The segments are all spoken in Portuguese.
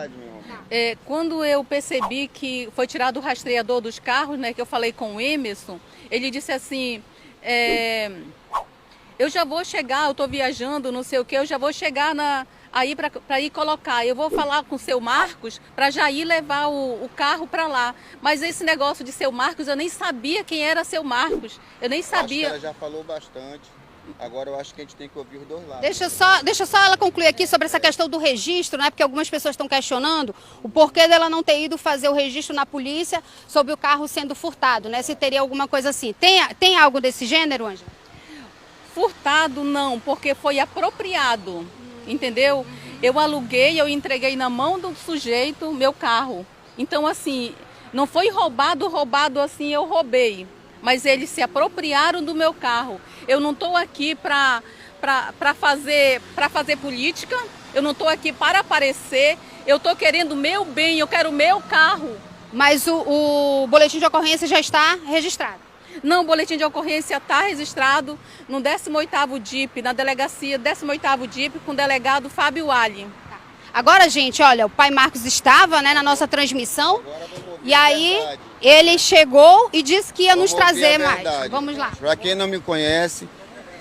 verdade, meu irmão. Quando eu percebi que foi tirado o rastreador dos carros, né, que eu falei com o Emerson, ele disse assim, eu já vou chegar, eu estou viajando, não sei o que, eu já vou chegar aí para ir colocar. Eu vou falar com o seu Marcos para já ir levar o carro para lá. Mas esse negócio de seu Marcos, eu nem sabia quem era seu Marcos. Eu nem sabia. Acho que ela já falou bastante. Agora eu acho que a gente tem que ouvir os dois lados. Deixa só ela concluir aqui sobre essa questão do registro, né? Porque algumas pessoas estão questionando o porquê dela não ter ido fazer o registro na polícia sobre o carro sendo furtado, né? Se teria alguma coisa assim. Tem algo desse gênero, Ângela? Furtado não, porque foi apropriado, entendeu? Eu aluguei, eu entreguei na mão do sujeito meu carro. Então assim, não foi roubado assim, eu roubei. Mas eles se apropriaram do meu carro. Eu não estou aqui para fazer política, eu não estou aqui para aparecer, eu estou querendo o meu bem, eu quero o meu carro. Mas o boletim de ocorrência já está registrado? Não, o boletim de ocorrência está registrado no 18º DIP, na delegacia 18º DIP, com o delegado Fábio Ali. Agora, gente, olha, o pai Marcos estava, né, na nossa transmissão, e aí ele chegou e disse que ia nos trazer mais. Vamos lá. Para quem não me conhece,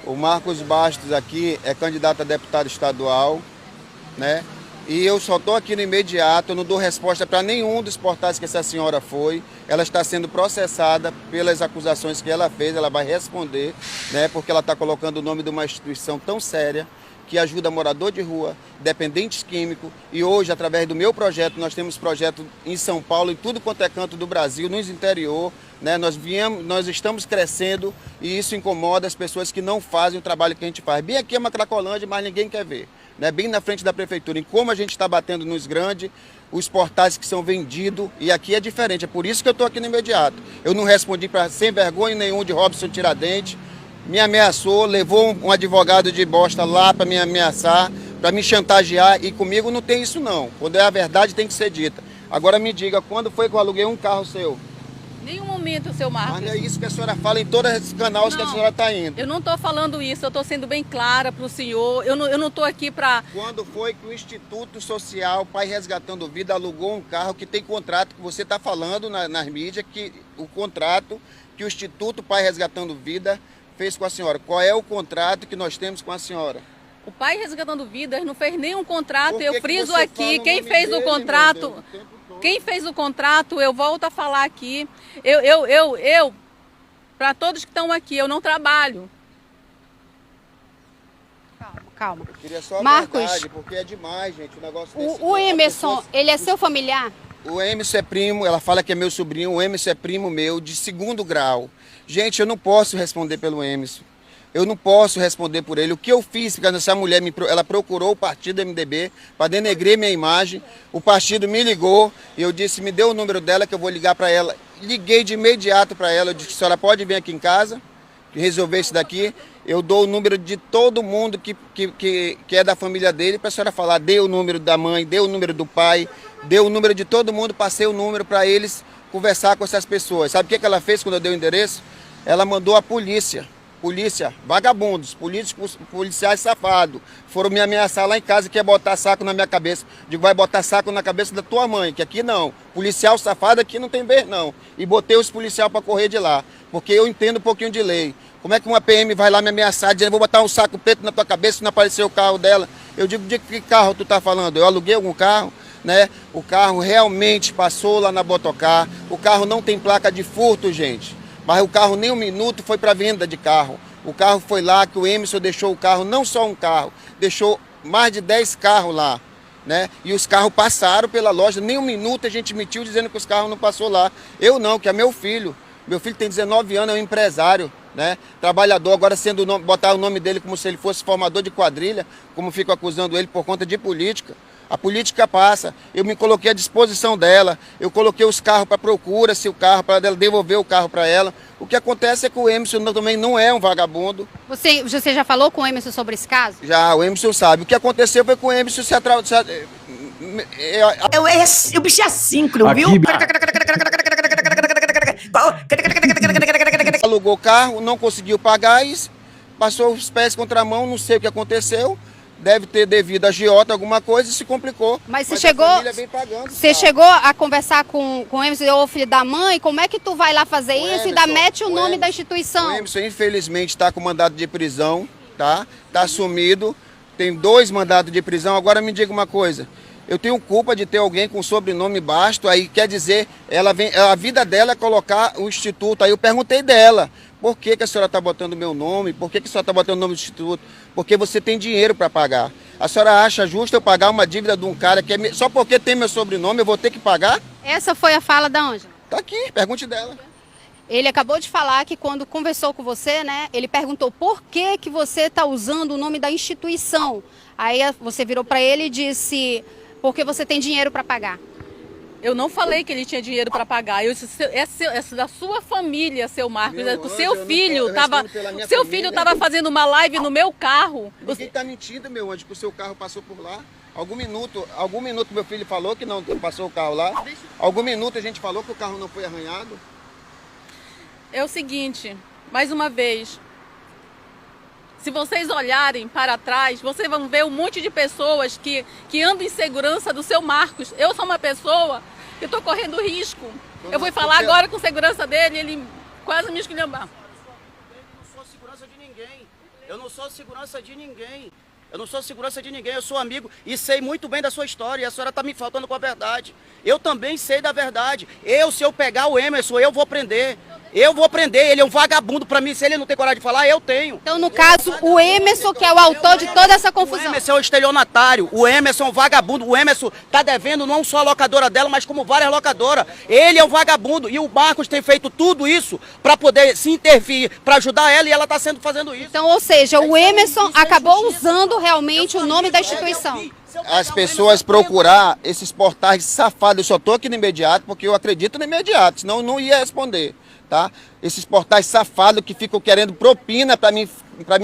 o Marcos Bastos aqui é candidato a deputado estadual, né? E eu só estou aqui no imediato, eu não dou resposta para nenhum dos portais que essa senhora foi. Ela está sendo processada pelas acusações que ela fez, ela vai responder, né? Porque ela está colocando o nome de uma instituição tão séria, que ajuda morador de rua, dependentes químicos, e hoje, através do meu projeto, nós temos projeto em São Paulo, em tudo quanto é canto do Brasil, no interior, né? Nós estamos crescendo e isso incomoda as pessoas que não fazem o trabalho que a gente faz. Bem aqui é uma Cracolândia, mas ninguém quer ver, né? Bem na frente da prefeitura, em como a gente está batendo nos grandes, os portais que são vendidos, e aqui é diferente, é por isso que eu estou aqui no imediato. Eu não respondi para sem vergonha nenhum de Robson Tiradentes, me ameaçou, levou um advogado de bosta lá para me ameaçar, para me chantagear, e comigo não tem isso não. Quando é a verdade tem que ser dita. Agora me diga, quando foi que eu aluguei um carro seu? Nenhum momento, seu Marcos. Mas não é isso que a senhora fala em todos os canais que a senhora está indo. Eu não estou falando isso, eu estou sendo bem clara para o senhor. Eu não estou aqui para... Quando foi que o Instituto Social Pai Resgatando Vida alugou um carro que tem contrato, que você está falando nas mídias, que o contrato que o Instituto Pai Resgatando Vida fez com a senhora? Qual é o contrato que nós temos com a senhora? O Pai Resgatando Vidas não fez nenhum contrato, Que eu friso aqui, quem fez o contrato, eu volto a falar aqui, para todos que estão aqui, eu não trabalho. Calma. Eu queria só a Marcos, verdade, porque é demais, gente, o negócio desse. O Emerson, ele é seu familiar? O Emerson é primo, ela fala que é meu sobrinho, o Emerson é primo meu de 2º grau. Gente, eu não posso responder pelo Emerson. Eu não posso responder por ele. O que eu fiz, porque essa mulher ela procurou o partido MDB para denegrir minha imagem. O partido me ligou e eu disse, me dê o número dela que eu vou ligar para ela. Liguei de imediato para ela, eu disse, a senhora pode vir aqui em casa resolver isso daqui. Eu dou o número de todo mundo que é da família dele para a senhora falar. Dê o número da mãe, dê o número do pai, dê o número de todo mundo, passei o número para eles conversar com essas pessoas. Sabe o que ela fez quando eu dei o endereço? Ela mandou a polícia, vagabundos, policiais safados, foram me ameaçar lá em casa que ia botar saco na minha cabeça. Digo, vai botar saco na cabeça da tua mãe, que aqui não. Policial safado aqui não tem vez não. E botei os policiais para correr de lá, porque eu entendo um pouquinho de lei. Como é que uma PM vai lá me ameaçar, dizendo, vou botar um saco preto na tua cabeça se não aparecer o carro dela? Eu digo, de que carro tu tá falando? Eu aluguei algum carro? Né? O carro realmente passou lá na Botocar, o carro não tem placa de furto, gente. Mas o carro nem um minuto foi para venda de carro. O carro foi lá que o Emerson deixou o carro, não só um carro, deixou mais de 10 carros lá, né? E os carros passaram pela loja, nem um minuto a gente mentiu dizendo que os carros não passou lá. Eu não, que é meu filho. Meu filho tem 19 anos, é um empresário, né? Trabalhador, agora botar o nome dele como se ele fosse formador de quadrilha, como ficam acusando ele por conta de política. A política passa, eu me coloquei à disposição dela, eu coloquei os carros para procura, se o carro, para ela devolver o carro para ela. O que acontece é que o Emerson também não é um vagabundo. Você já falou com o Emerson sobre esse caso? Já, o Emerson sabe. O que aconteceu foi que o Emerson se atrasou. O bicho é assíncrono, viu? Alugou o carro, não conseguiu pagar e passou os pés contra a mão, não sei o que aconteceu. deve ter devido a agiota alguma coisa e se complicou. Mas você a chegou, família vem pagando, você chegou a conversar com o Emerson, ô filho da mãe, como é que tu vai lá fazer isso e ainda mete o nome da instituição? O Emerson, infelizmente, está com mandado de prisão, tá? Está sumido, tem 2 mandados de prisão. Agora me diga uma coisa, eu tenho culpa de ter alguém com sobrenome Basto, aí quer dizer, a vida dela é colocar o instituto. Aí eu perguntei dela, por que a senhora está botando meu nome? Por que a senhora está botando o nome do instituto? Porque você tem dinheiro para pagar. A senhora acha justo eu pagar uma dívida de um cara que só porque tem meu sobrenome eu vou ter que pagar? Essa foi a fala da Ângela. Tá aqui, pergunte dela. Ele acabou de falar que quando conversou com você, né, ele perguntou por que você está usando o nome da instituição. Aí você virou para ele e disse, porque você tem dinheiro para pagar. Eu não falei que ele tinha dinheiro para pagar. Eu disse, é da sua família, seu Marcos. Meu O seu anjo, filho eu estava família. fazendo uma live no meu carro. Ninguém está mentindo, meu anjo, que o seu carro passou por lá. Algum minuto meu filho falou que não passou o carro lá. Algum minuto a gente falou que o carro não foi arranhado. É o seguinte, mais uma vez, se vocês olharem para trás, vocês vão ver um monte de pessoas que andam em segurança do seu Marcos. Eu sou uma pessoa que estou correndo risco. Eu fui falar agora com segurança dele, ele quase me esculhambar. Eu não sou segurança de ninguém. Eu não sou segurança de ninguém. Eu não sou segurança de ninguém, eu sou amigo e sei muito bem da sua história. E a senhora está me faltando com a verdade. Eu também sei da verdade. Se eu pegar o Emerson, eu vou prender. Eu vou prender, ele é um vagabundo pra mim. Se ele não tem coragem de falar, eu tenho. Então, no caso, o Emerson, que é o autor de toda essa confusão. O Emerson é o estelionatário, o Emerson é um vagabundo. O Emerson tá devendo não só a locadora dela, mas como várias locadoras. Ele é um vagabundo e o Marcos tem feito tudo isso pra poder se intervir, pra ajudar ela, e ela tá fazendo isso. Então, ou seja, o Emerson acabou usando realmente o nome da instituição. As pessoas procurar esses portais safados, eu só tô aqui no imediato porque eu acredito no imediato, senão eu não ia responder. Tá? Esses portais safados que ficam querendo propina para mim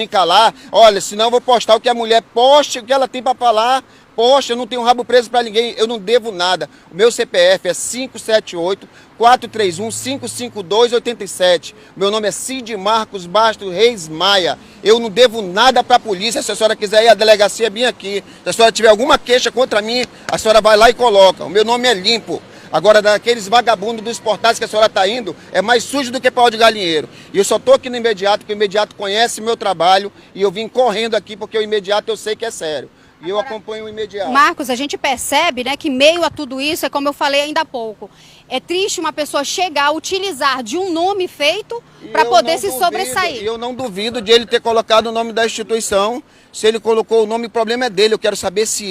calar. Olha, senão eu vou postar o que a mulher poste, o que ela tem para falar. Poxa, eu não tenho rabo preso para ninguém, eu não devo nada. O meu CPF é 578-431-552-87. Meu nome é Cid Marcos Basto Reis Maia. Eu não devo nada para a polícia. Se a senhora quiser ir à delegacia, bem aqui. Se a senhora tiver alguma queixa contra mim, a senhora vai lá e coloca. O meu nome é limpo. Agora, daqueles vagabundos dos portais que a senhora está indo, é mais sujo do que pau de galinheiro. E eu só estou aqui no imediato, porque o imediato conhece meu trabalho, e eu vim correndo aqui porque o imediato eu sei que é sério. E eu acompanho o imediato. Marcos, a gente percebe, né, que meio a tudo isso, é como eu falei ainda há pouco, é triste uma pessoa chegar a utilizar de um nome feito para poder se sobressair. E eu não duvido de ele ter colocado o nome da instituição. Se ele colocou o nome, o problema é dele. Eu quero saber se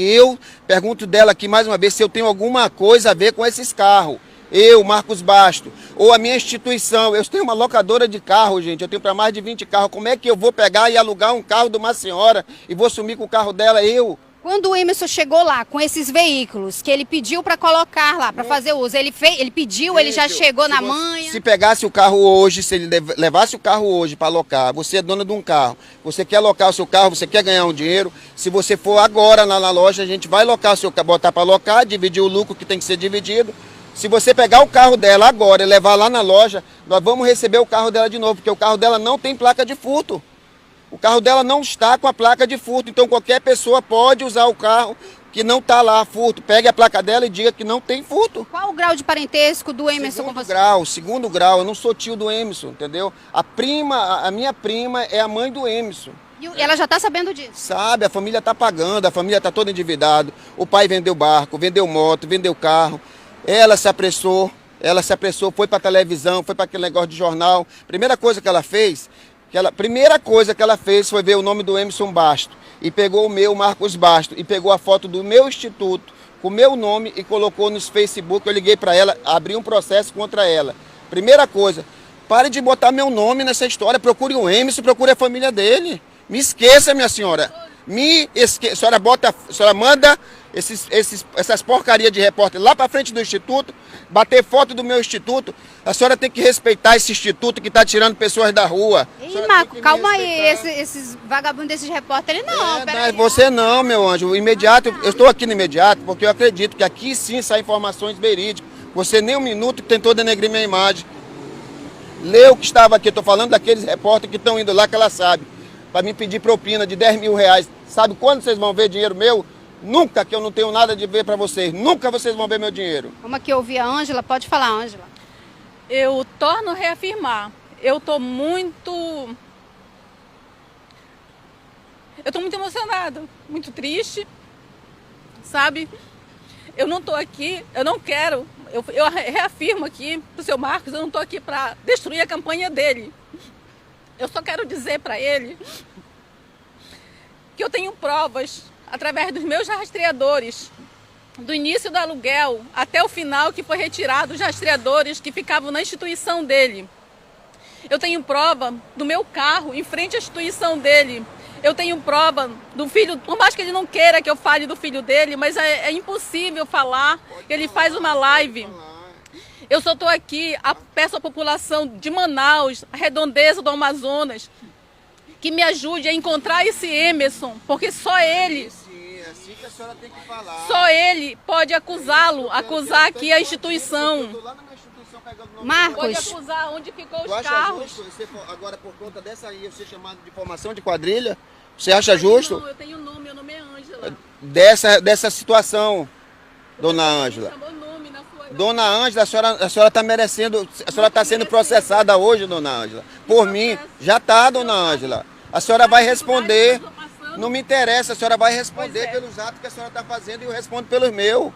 pergunto dela aqui mais uma vez, se eu tenho alguma coisa a ver com esses carros. Eu, Marcos Basto, ou a minha instituição. Eu tenho uma locadora de carro, gente. Eu tenho para mais de 20 carros. Como é que eu vou pegar e alugar um carro de uma senhora e vou sumir com o carro dela, eu? Quando o Emerson chegou lá com esses veículos, que ele pediu para colocar lá, para fazer uso, ele pediu, ele já chegou na manha? Se pegasse o carro hoje, se ele levasse o carro hoje para alocar, você é dona de um carro, você quer alocar o seu carro, você quer ganhar um dinheiro, se você for agora lá na loja, a gente vai alocar o seu carro, botar para alocar, dividir o lucro que tem que ser dividido. Se você pegar o carro dela agora e levar lá na loja, nós vamos receber o carro dela de novo, porque o carro dela não tem placa de furto. O carro dela não está com a placa de furto, então qualquer pessoa pode usar o carro que não está lá furto. Pegue a placa dela e diga que não tem furto. Qual o grau de parentesco do Emerson com você? Segundo grau, eu não sou tio do Emerson, entendeu? A minha prima é a mãe do Emerson. E ela já está sabendo disso? Sabe, a família está pagando, a família está toda endividada. O pai vendeu barco, vendeu moto, vendeu carro. Ela se apressou, foi para a televisão, foi para aquele negócio de jornal. Primeira coisa que ela fez foi ver o nome do Emerson Basto. E pegou o meu, Marcos Basto, e pegou a foto do meu instituto, com o meu nome, e colocou no Facebook. Eu liguei para ela, abri um processo contra ela. Primeira coisa, pare de botar meu nome nessa história, procure o Emerson, procure a família dele. Me esqueça, minha senhora. A senhora manda essas porcarias de repórter lá para frente do instituto, bater foto do meu instituto. A senhora tem que respeitar esse instituto que está tirando pessoas da rua. Ei, Marco, calma aí, esses vagabundos desses repórteres não, peraí. Você não, meu anjo, o imediato, eu estou aqui no imediato porque eu acredito que aqui sim saem informações verídicas. Você nem um minuto tentou denegrir minha imagem. Lê o que estava aqui, estou falando daqueles repórteres que estão indo lá, que ela sabe. para me pedir propina de 10 mil reais. Sabe quando vocês vão ver dinheiro meu? Nunca, que eu não tenho nada de ver para vocês. Nunca vocês vão ver meu dinheiro. Vamos aqui ouvir a Ângela. Pode falar, Ângela. Eu torno a reafirmar. Eu tô muito emocionada, muito triste, sabe? Eu não tô aqui, eu não quero, eu reafirmo aqui pro seu Marcos, eu não tô aqui para destruir a campanha dele. Eu só quero dizer para ele que eu tenho provas, através dos meus rastreadores, do início do aluguel até o final, que foi retirado os rastreadores que ficavam na instituição dele. Eu tenho prova do meu carro em frente à instituição dele. Eu tenho prova do filho, por mais que ele não queira que eu fale do filho dele, mas é impossível falar. Ele faz uma live. Eu só estou aqui, peço à população de Manaus, a redondeza do Amazonas, que me ajude a encontrar esse Emerson, porque só ele... É assim que a senhora tem que falar. Só ele pode acusá-lo, acusar aqui a instituição. Marcos. Pode acusar onde ficou os Tu acha carros. justo você, agora por conta dessa aí, eu ser chamado de formação de quadrilha? Você acha justo? Não, eu tenho nome, meu nome é Ângela. Dessa situação, dona Ângela. Chamou nome na sua... Dona Ângela, a senhora está merecendo, a senhora está sendo processada hoje, dona Ângela. Por mim, já está, dona Ângela. A senhora vai responder. Não me interessa, a senhora vai responder pelos atos que a senhora está fazendo e eu respondo pelos meus.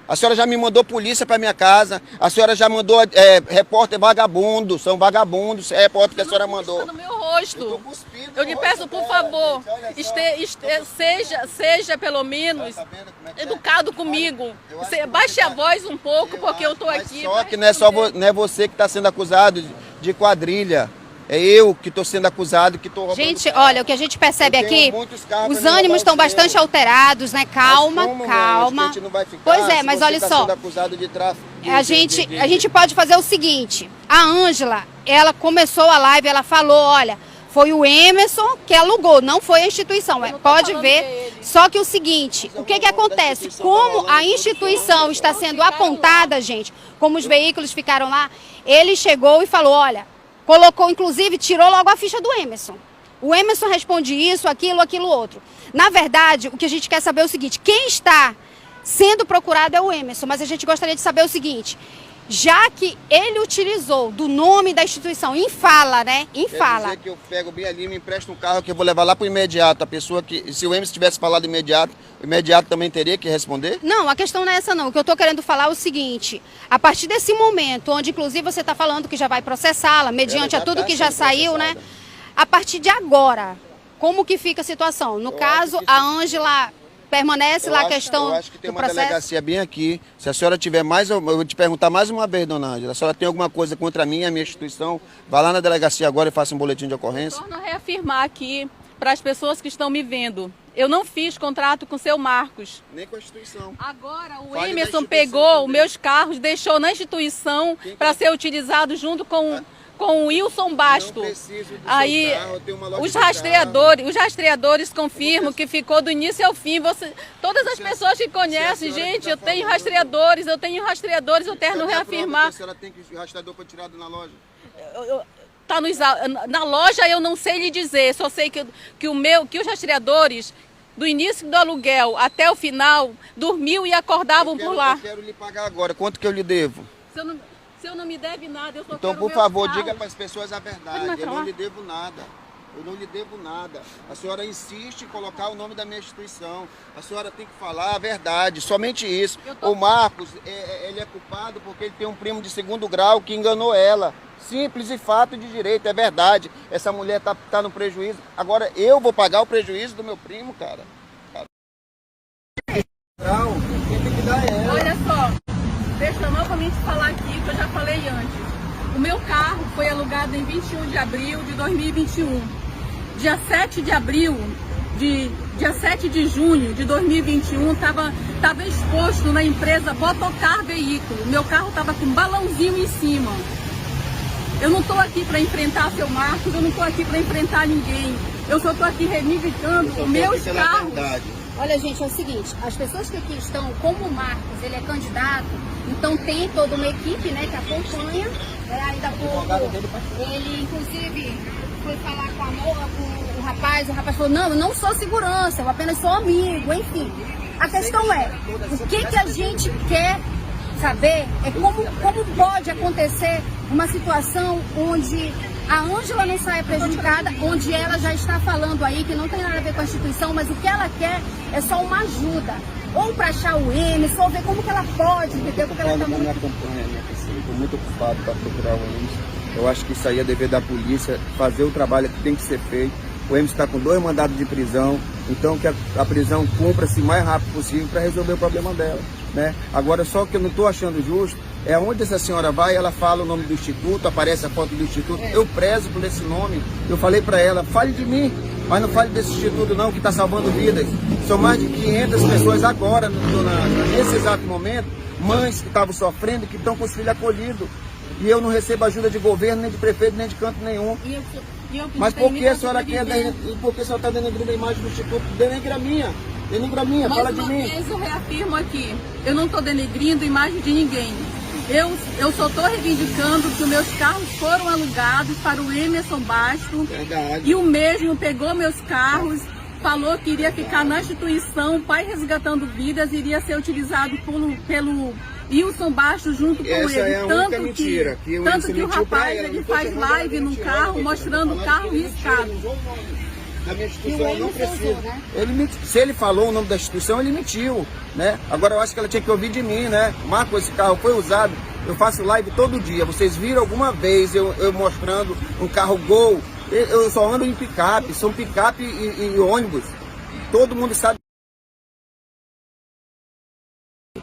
A senhora já me mandou polícia para minha casa, a senhora já mandou repórter vagabundo, são vagabundos, repórter que a senhora mandou. No meu rosto. Eu lhe peço, por favor, seja pelo menos educado comigo. Baixe a voz um pouco, porque eu estou aqui. Só que não é você que está sendo acusado de quadrilha. É eu que estou sendo acusado, que estou roubando. Gente, olha, o que a gente percebe aqui, os ânimos estão bastante alterados, né? Calma, calma. Pois é, mas olha só, a gente pode fazer o seguinte, a Ângela, ela começou a live, ela falou, olha, foi o Emerson que alugou, não foi a instituição, pode ver. Só que o seguinte, o que acontece? Como a instituição está sendo apontada, gente, como os veículos ficaram lá, ele chegou e falou, olha, colocou, inclusive, tirou logo a ficha do Emerson. O Emerson responde isso, aquilo, outro. Na verdade, o que a gente quer saber é o seguinte, quem está sendo procurado é o Emerson, mas a gente gostaria de saber o seguinte, já que ele utilizou do nome da instituição em fala, né? Em fala. Quer dizer que eu pego bem ali, me empresto um carro que eu vou levar lá para o imediato. A pessoa que, se o Emerson tivesse falado imediato, o imediato também teria que responder? Não, a questão não é essa não. O que eu estou querendo falar é o seguinte, a partir desse momento, onde inclusive você está falando que já vai processá-la, mediante a tudo que já saiu, né? A partir de agora, como que fica a situação? No caso, a Ângela... permanece lá a questão do processo? Eu acho que tem uma delegacia bem aqui. Se a senhora tiver mais, eu vou te perguntar mais uma vez, dona Ângela. A senhora tem alguma coisa contra mim e a minha instituição? Vá lá na delegacia agora e faça um boletim de ocorrência. Eu torno a reafirmar aqui para as pessoas que estão me vendo. Eu não fiz contrato com o seu Marcos. Nem com a instituição. Agora o Emerson pegou os meus carros, deixou na instituição para ser utilizado junto com o Wilson Basto. Aí os rastreadores confirmam que ficou do início ao fim. Todas as pessoas que conhecem, gente, eu tenho rastreadores, eu terno reafirmar. A senhora tem rastreador para tirar na loja? Tá na loja eu não sei lhe dizer, só sei que os rastreadores do início do aluguel até o final dormiam e acordavam por lá. Eu quero lhe pagar agora. Quanto que eu lhe devo? Se eu não me deve nada, eu só então, quero por favor, carros. diga para as pessoas a verdade. Eu não lhe devo nada. Eu não lhe devo nada. A senhora insiste em colocar o nome da minha instituição. A senhora tem que falar a verdade, somente isso. O Marcos, ele é culpado porque ele tem um primo de 2º grau que enganou ela. Simples e fato de direito, é verdade. Essa mulher tá no prejuízo. Agora eu vou pagar o prejuízo do meu primo, cara. Quem tem que dar é ela. Olha só. Deixa eu novamente falar aqui, que eu já falei antes. O meu carro foi alugado em 21 de abril de 2021. Dia 7 de junho de 2021, estava exposto na empresa Botocar Veículo. Meu carro estava com um balãozinho em cima. Eu não estou aqui para enfrentar seu Marcos, eu não estou aqui para enfrentar ninguém. Eu só estou aqui reivindicando os meus carros. Olha, gente, é o seguinte, as pessoas que aqui estão, como o Marcos, ele é candidato, então tem toda uma equipe, né, que acompanha, ainda há pouco, ele inclusive foi falar com o o rapaz falou, não, eu não sou segurança, eu apenas sou amigo, enfim. A questão é, o que a gente quer saber é como pode acontecer uma situação onde a Ângela não saia prejudicada, onde ela já está falando aí que não tem nada a ver com a instituição, mas o que ela quer é só uma ajuda. Ou para achar o Emerson, ou ver como que ela pode, entendeu? Porque ela tá muito... Estou muito ocupado para procurar o Emerson. Eu acho que isso aí é dever da polícia, fazer o trabalho que tem que ser feito. O Emerson está com 2 mandados de prisão, então que a prisão cumpra-se o mais rápido possível para resolver o problema dela, né? Agora, só que eu não estou achando justo, é onde essa senhora vai, ela fala o nome do instituto, aparece a foto do instituto, eu prezo por esse nome, eu falei para ela, fale de mim, mas não fale desse instituto não, que está salvando vidas. São mais de 500 pessoas agora, nesse exato momento, mães que estavam sofrendo, que estão com os filhos acolhidos. E eu não recebo ajuda de governo, nem de prefeito, nem de canto nenhum. Mas por que a senhora quer, por que a senhora está denegrindo a imagem do instituto? Denegra a minha, fala de mim. Mas eu reafirmo aqui, eu não estou denegrindo a imagem de ninguém. Eu só estou reivindicando que os meus carros foram alugados para o Emerson Basto. Verdade. E o mesmo pegou meus carros, falou que iria ficar na instituição, Pai Resgatando Vidas, iria ser utilizado pelo Wilson Basto junto com Essa ele. É a única mentira, tanto que o rapaz ele faz live num carro mostrando o carro riscado. Da minha instituição, eu não preciso. Se ele falou o nome da instituição, ele mentiu, né? Agora eu acho que ela tinha que ouvir de mim, né? Marco, esse carro foi usado, eu faço live todo dia. Vocês viram alguma vez eu mostrando um carro Gol? Eu só ando em picape, são picape e ônibus. Todo mundo sabe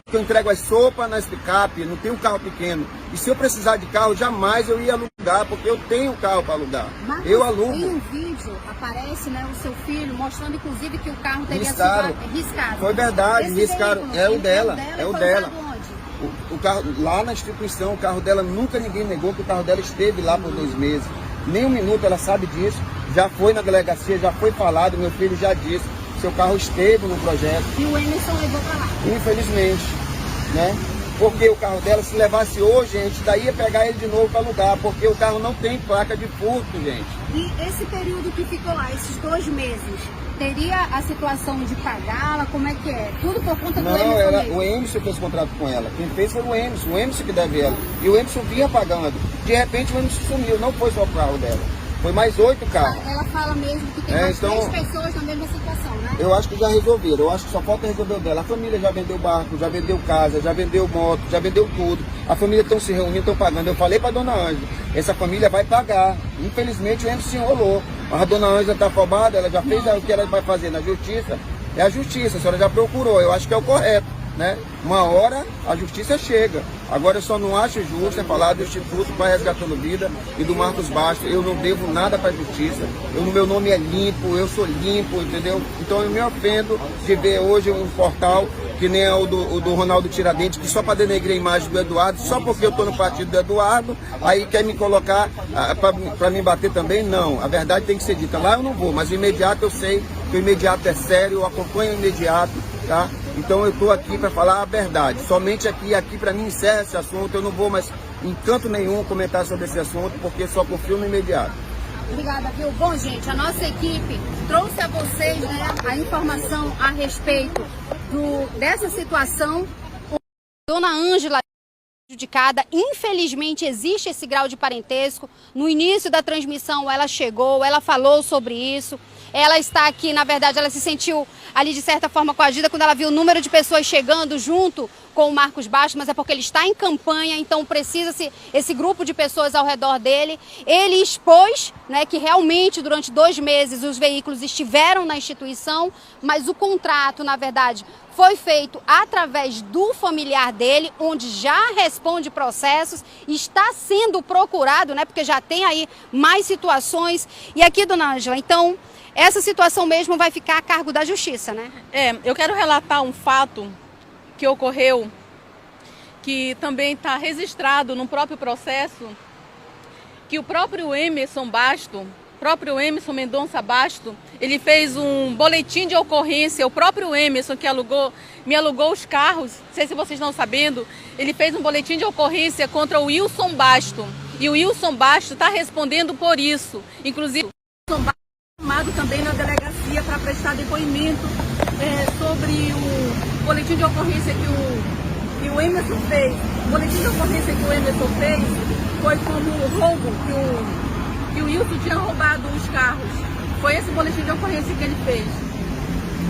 que eu entrego as sopas nas picape, não tenho um carro pequeno. E se eu precisar de carro, jamais eu ia alugar, porque eu tenho carro para alugar. Marcos, eu alugo. em um vídeo aparece, né, o seu filho mostrando inclusive que o carro teria Riscaram. sido riscado. Foi verdade, riscaram. É o dela. É o dela. Onde? O carro, lá na instituição, o carro dela, nunca ninguém negou que o carro dela esteve lá por 2 meses. Nem um minuto, ela sabe disso. Já foi na delegacia, já foi falado, meu filho já disse. Seu carro esteve no projeto. E o Emerson levou para lá. Infelizmente, né? Porque o carro dela, se levasse hoje, a gente daí ia pegar ele de novo para alugar, porque o carro não tem placa de furto, gente. E esse período que ficou lá, esses 2 meses, teria a situação de pagá-la? Como é que é? Tudo por conta do Emerson mesmo? O Emerson fez contrato com ela. Quem fez foi o Emerson que deve ela. E o Emerson vinha pagando. De repente o Emerson sumiu, não foi só o carro dela. Foi mais 8 carros. Ela fala mesmo que tem mais 3 pessoas na mesma situação, né? Eu acho que já resolveram, eu acho que só falta resolver o dela. A família já vendeu barco, já vendeu casa, já vendeu moto, já vendeu tudo. A família estão se reunindo, estão pagando. Eu falei para dona Ângela, essa família vai pagar. Infelizmente o Emerson se enrolou. Mas a dona Ângela está afobada, ela já fez o que ela vai fazer na justiça. É a justiça, a senhora já procurou, eu acho que é o correto, né? Uma hora a justiça chega. Agora eu só não acho justo é falar do Instituto Pai Resgatando Vida e do Marcos Basto. Eu não devo nada para a justiça. Meu nome é limpo, eu sou limpo, entendeu? Então eu me ofendo de ver hoje um portal que nem é o do Ronaldo Tiradentes, que só para denegrir a imagem do Eduardo, só porque eu estou no partido do Eduardo, aí quer me colocar para me bater também? Não, a verdade tem que ser dita. Lá eu não vou, mas o imediato eu sei que o imediato é sério, eu acompanho o imediato, tá? Então eu estou aqui para falar a verdade. Somente aqui para mim encerra esse assunto. Eu não vou mais em canto nenhum comentar sobre esse assunto, porque só confio no imediato. Obrigada, viu? Bom, gente, a nossa equipe trouxe a vocês, né, a informação a respeito dessa situação. Dona Ângela prejudicada, infelizmente existe esse grau de parentesco. No início da transmissão ela chegou, ela falou sobre isso. Ela está aqui, na verdade, ela se sentiu ali de certa forma coagida quando ela viu o número de pessoas chegando junto com o Marcos Basto, mas é porque ele está em campanha, então precisa-se esse grupo de pessoas ao redor dele. Ele expôs, né, que realmente durante 2 meses os veículos estiveram na instituição, mas o contrato, na verdade, foi feito através do familiar dele, onde já responde processos, está sendo procurado, né, porque já tem aí mais situações. E aqui, dona Ângela, então, essa situação mesmo vai ficar a cargo da justiça, né? Eu quero relatar um fato que ocorreu, que também está registrado no próprio processo, que o próprio Emerson Basto, próprio Emerson Mendonça Basto, ele fez um boletim de ocorrência, o próprio Emerson que me alugou os carros, não sei se vocês estão sabendo, ele fez um boletim de ocorrência contra o Wilson Basto, e o Wilson Basto está respondendo por isso, inclusive o Wilson Basto levado também na delegacia para prestar depoimento sobre o boletim de ocorrência que o Emerson fez. O boletim de ocorrência que o Emerson fez foi como roubo, que o Wilson tinha roubado os carros. Foi esse boletim de ocorrência que ele fez.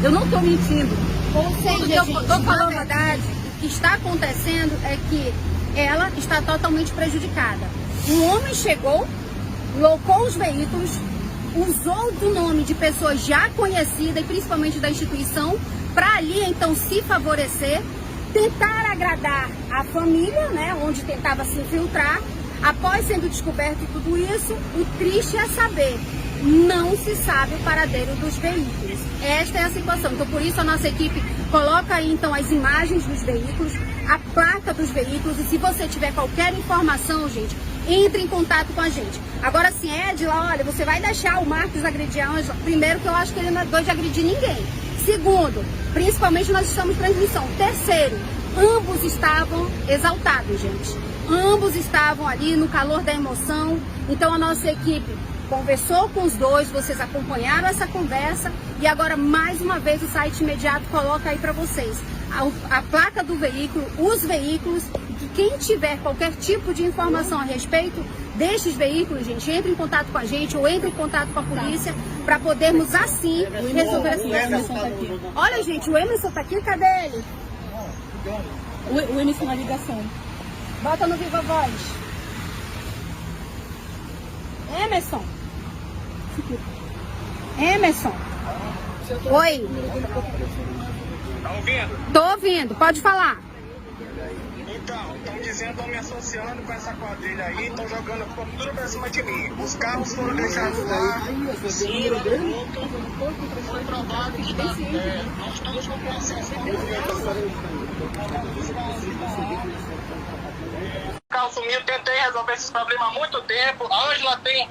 Eu não estou mentindo. Ou seja, gente, na verdade, o que está acontecendo é que ela está totalmente prejudicada. Um homem chegou, locou os veículos, usou do nome de pessoas já conhecidas e principalmente da instituição, para ali então se favorecer, tentar agradar a família, né, onde tentava se infiltrar. Após sendo descoberto tudo isso, o triste é saber, não se sabe o paradeiro dos veículos. Esta é a situação. Então, por isso, a nossa equipe coloca aí, então, as imagens dos veículos, a placa dos veículos, e se você tiver qualquer informação, gente, entre em contato com a gente. Agora, sim, Edila, olha, você vai deixar o Marcos agredir a Ângela? Primeiro, que eu acho que ele não é doido de agredir ninguém. Segundo, principalmente nós estamos em transmissão. Terceiro, ambos estavam exaltados, gente. Ambos estavam ali no calor da emoção. Então, a nossa equipe conversou com os dois, vocês acompanharam essa conversa e agora mais uma vez o site imediato coloca aí para vocês a placa do veículo, os veículos, que quem tiver qualquer tipo de informação a respeito destes veículos, gente, entre em contato com a gente ou entre em contato com a polícia para podermos assim resolver essa situação. Olha, gente, o Emerson tá aqui, cadê ele? O Emerson na ligação. Bota no Viva Voz. Emerson. Emerson. Oi. Tá ouvindo? Tô ouvindo, pode falar. Então, estão dizendo, estão me associando com essa quadrilha aí, estão jogando tudo pra cima de mim. Os carros foram deixados lá, foi provado que nós estamos com processo. O carro sumiu, tentei resolver esses problemas há muito tempo. A Ângela tem.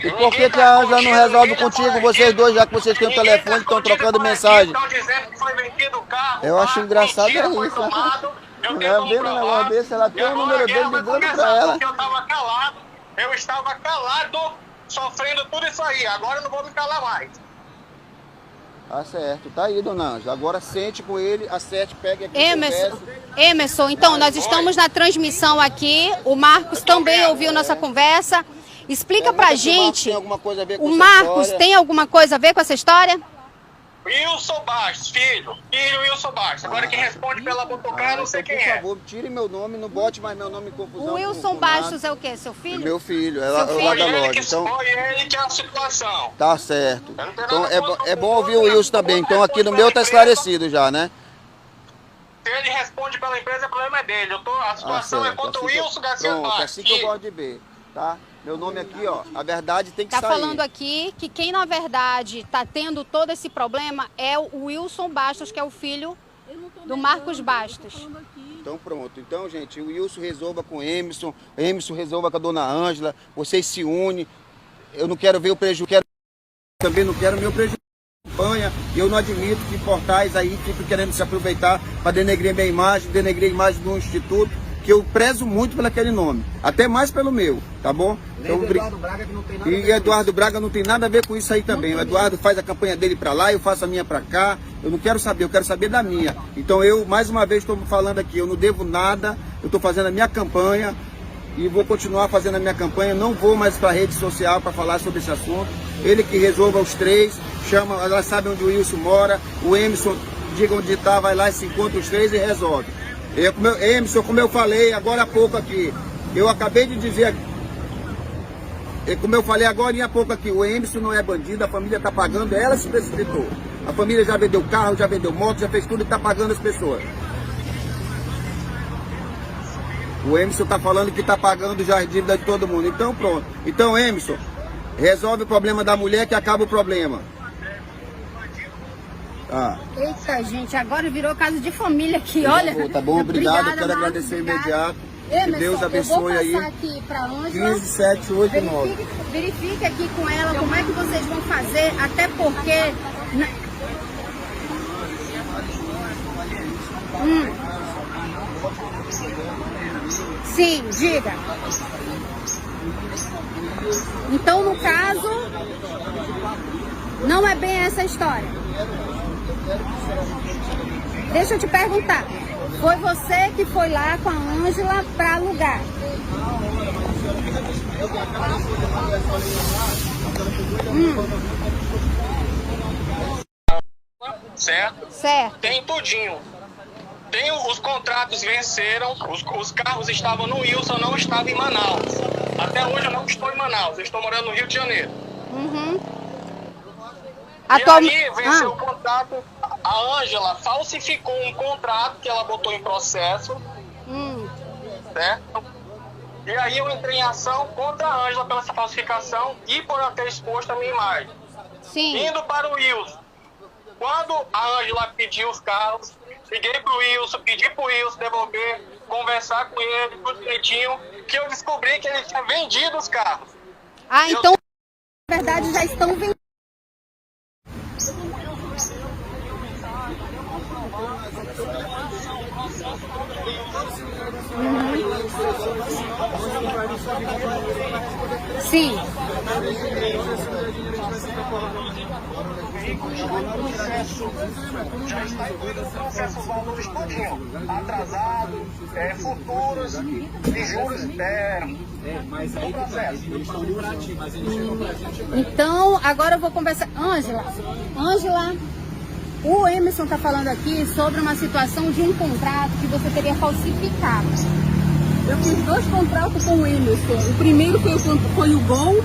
E por que a Ângela não resolve contigo, vocês dois, já que vocês têm o telefone e estão trocando mensagem? Estão dizendo que foi vendido o carro. Eu acho engraçado isso. Não é vendo um negócio desse, ela tem o número dele ligando pra ela. Eu estava calado, sofrendo tudo isso aí. Agora eu não vou me calar mais. Tá certo, tá aí, dona Ângela. Agora sente com ele, acerte, pegue aqui. Emerson, então, nós estamos na transmissão aqui. O Marcos também ouviu nossa conversa. Explica pra gente, o Marcos tem alguma coisa a ver com essa história? Wilson Bastos, filho Wilson Bastos. Agora quem responde pela Botucá, não sei quem é. Por favor, tire meu nome, não bote mais meu nome em confusão. O Wilson Bastos é o quê? Seu filho? Meu filho, é lá da loja. Então, foi ele que é a situação. Tá certo. Então é bom ouvir o Wilson também. Então aqui no meu tá esclarecido já, né? Se ele responde pela empresa, o problema é dele. A situação é contra o Wilson Garcia Bastos. É assim que eu gosto de ver, tá? Meu nome aqui, ó, a verdade tem que sair. Tá falando aqui que quem na verdade tá tendo todo esse problema é o Wilson Bastos, que é o filho do Marcos Bastos. Então pronto. Então, gente, o Wilson resolva com o Emerson resolva com a dona Ângela, vocês se unem. Eu não quero ver o prejuízo, também não quero meu prejuízo. Eu não admito que portais aí ficam querendo se aproveitar para denegrir minha imagem, denegrir a imagem do instituto, que eu prezo muito por aquele nome, até mais pelo meu, tá bom? Então, Eduardo Braga não tem nada a ver com isso aí também. O Eduardo faz a campanha dele para lá, eu faço a minha para cá. Eu não quero saber, eu quero saber da minha. Então eu, mais uma vez, estou falando aqui, eu não devo nada, eu estou fazendo a minha campanha e vou continuar fazendo a minha campanha. Não vou mais para a rede social para falar sobre esse assunto. Ele que resolva os três, chama, ela sabe onde o Wilson mora, o Emerson, diga onde está, vai lá e se encontra os três e resolve. Emerson, como eu falei agora há pouco aqui, eu acabei de dizer, como eu falei agora há pouco aqui, o Emerson não é bandido, a família está pagando, ela se precipitou. A família já vendeu carro, já vendeu moto, já fez tudo e está pagando as pessoas. O Emerson está falando que está pagando já as dívidas de todo mundo. Então pronto. Então, Emerson, resolve o problema da mulher que acaba o problema. Ah. Eita, gente, agora virou caso de família aqui, olha. Tá bom, obrigado, quero agradecer imediato. Que Deus abençoe aí. Eu vou passar aqui pra Ângela. 15, 7, 8, 9. Verifique aqui com ela como é que vocês vão fazer, até porque... Sim, diga. Então, no caso, não é bem essa história. Deixa eu te perguntar. Foi você que foi lá com a Ângela para alugar? Certo? Certo. Tem tudinho. Tem os contratos venceram, os carros estavam no Wilson, eu não estava em Manaus. Até hoje eu não estou em Manaus, eu estou morando no Rio de Janeiro. E aí venceu o contrato, a Ângela falsificou um contrato que ela botou em processo, certo? E aí eu entrei em ação contra a Ângela pela essa falsificação e por ela ter exposto a minha imagem. Sim. Indo para o Wilson. Quando a Ângela pediu os carros, liguei pro Wilson, pedi pro Wilson devolver, conversar com ele, tudo direitinho, que eu descobri que ele tinha vendido os carros. Ah, então, na verdade, já estão vendendo. Sim. Já está incluído no processo, os valores todinho, atrasado, futuros e juros no processo. Então, agora eu vou conversar. Ângela, o Emerson está falando aqui sobre uma situação de um contrato que você teria falsificado. Eu fiz 2 contratos com o Emerson. O primeiro foi o Gol.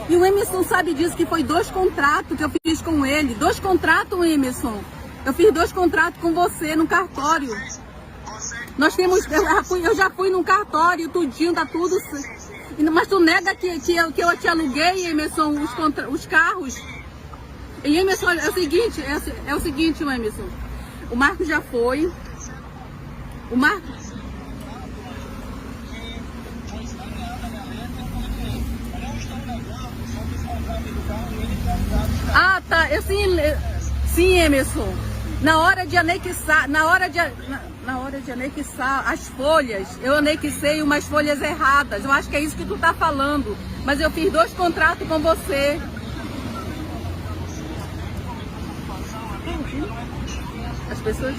E o Emerson sabe disso, que foi 2 contratos que eu fiz com ele. 2 contratos, Emerson. Eu fiz 2 contratos com você no cartório. Nós temos. Eu já fui no cartório, tudinho, tá tudo. Mas tu nega que eu te aluguei, Emerson, os carros. E Emerson, é o seguinte, Emerson. O Marco já foi. O Marco. Ah, tá. Sim, Emerson. Na hora de anexar as folhas, eu anexei umas folhas erradas. Eu acho que é isso que tu tá falando. Mas eu fiz 2 contratos com você. As pessoas...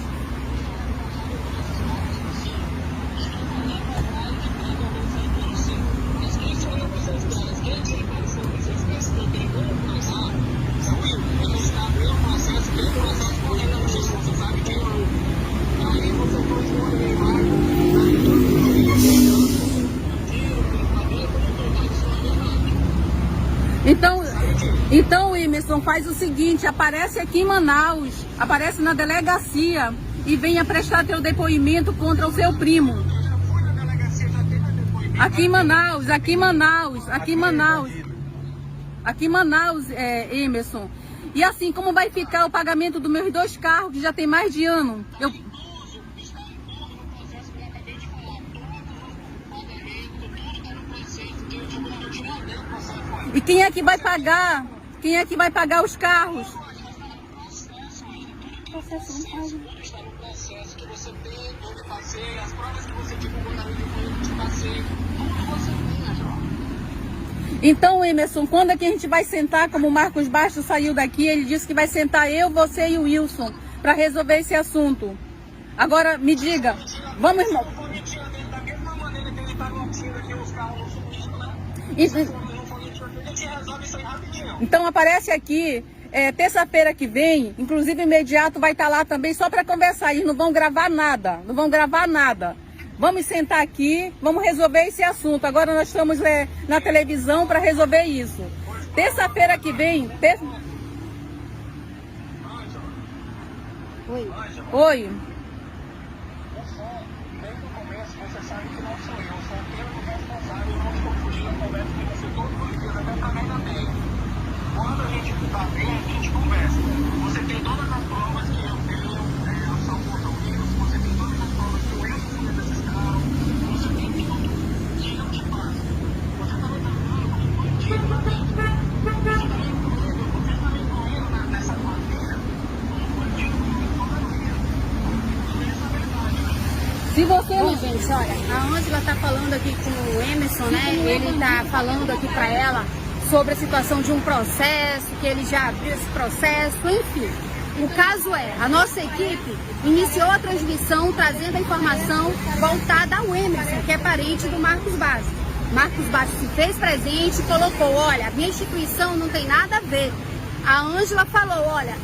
Então, Emerson, faz o seguinte, aparece aqui em Manaus, aparece na delegacia e venha prestar teu depoimento contra o seu primo. Aqui em Manaus, Emerson. E assim, como vai ficar o pagamento dos meus 2 carros, que já tem mais de ano? E quem é que vai pagar? Quem é que vai pagar os carros? Então, Emerson, quando é que a gente vai sentar, como o Marcos Bastos saiu daqui, ele disse que vai sentar eu, você e o Wilson para resolver esse assunto. Agora, me diga, vamos... Então aparece aqui, terça-feira que vem, inclusive imediato vai estar lá também só para conversar. Eles não vão gravar nada, Vamos sentar aqui, vamos resolver esse assunto. Agora nós estamos na televisão para resolver isso. Terça-feira que vem... Oi. Quando a gente está bem, a gente conversa. Você tem todas as provas que eu tenho, a sua conta o Wilson, você tem todas as provas que o Wilson fez desses carros, você tem tudo que eu te passo. Você também está falando com dinheiro na mente. Você está me incluindo nessa família, um bandido Se você Bom, gente, olha, a Ângela tá falando aqui com o Emerson, né? Ele tá falando aqui para ela sobre a situação de um processo, que ele já abriu esse processo, enfim. O caso é, a nossa equipe iniciou a transmissão trazendo a informação voltada ao Emerson, que é parente do Marcos Bastos. Marcos Bastos se fez presente e colocou, olha, a minha instituição não tem nada a ver. A Ângela falou, olha,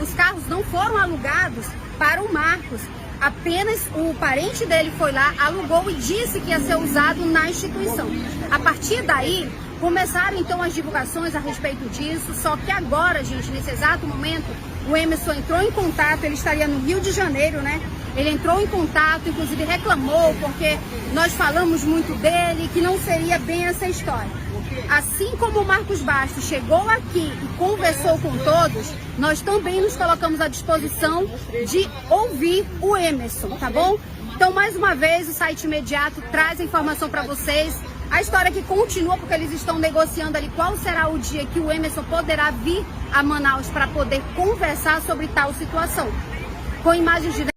os carros não foram alugados para o Marcos, apenas o parente dele foi lá, alugou e disse que ia ser usado na instituição. A partir daí, começaram então as divulgações a respeito disso, só que agora, gente, nesse exato momento, o Emerson entrou em contato, ele estaria no Rio de Janeiro, né? Ele entrou em contato, inclusive reclamou, porque nós falamos muito dele, que não seria bem essa história. Assim como o Marcos Bastos chegou aqui e conversou com todos, nós também nos colocamos à disposição de ouvir o Emerson, tá bom? Então, mais uma vez, o site imediato traz a informação para vocês. A história que continua, porque eles estão negociando ali qual será o dia que o Emerson poderá vir a Manaus para poder conversar sobre tal situação. Com imagens de